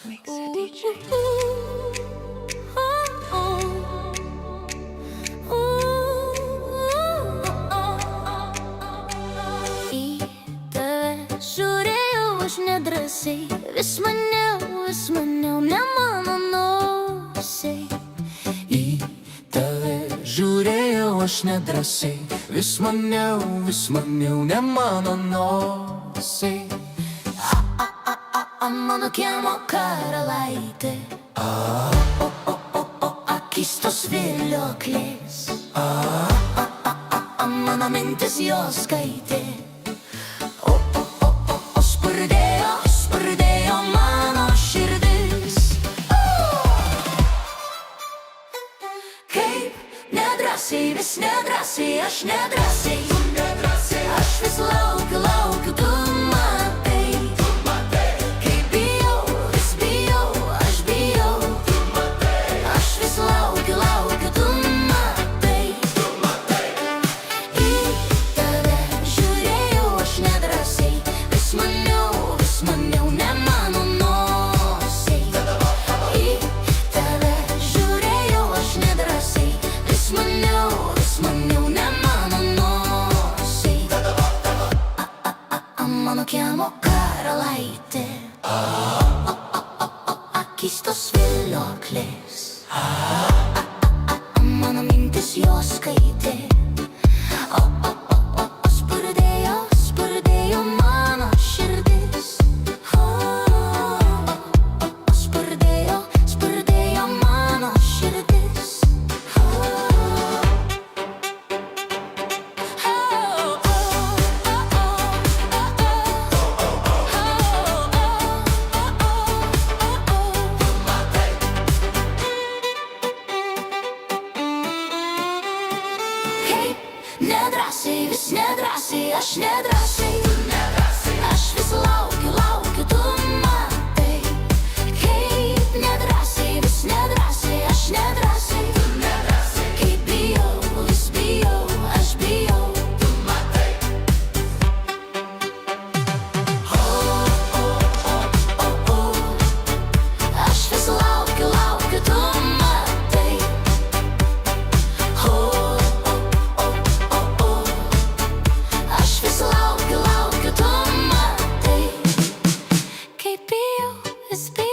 Mix it, DJ. І тебе журію ж недраси, vis maniau nема на nosį. Į tave žiūrėjau aš nedrąsiai, vis maniau ne mano nosiai. Mano kiemo karalaitė, akys tos vilioklės, mano mintis jos skaitė. O spurdėjo mano širdis. Kaip nedrąsiai, vis nedrąsiai, aš nedrąsiai, aš vis laukiu, tu matai. Kaip bijau, vis bijau, aš bijau, aš vis laukiu, tu matai. Į tave žiūrėjau aš nedrąsiai, vis maniau ne mano nosiai. Į tave žiūrėjau aš nedrąsiai, vis maniau ne mano nosiai. Mano kiemo karalaitė, akys tos vilioklės, mano mintis jos skaitė. O spurdėjo mano širdis. O spurdėjo mano širdis. Kaip nedrąsiai, vis nedrąsiai, aš nedrąsiai, aš vis laukiu, tu matai. Kaip nedrąsiai, vis nedrąsiai, aš nedrąsiai, kaip bijau, vis bijau, aš bijau. Aš vis laukiu, tu matai. Aš vis laukiu, tu matai. Kaip bijau, vis bijau.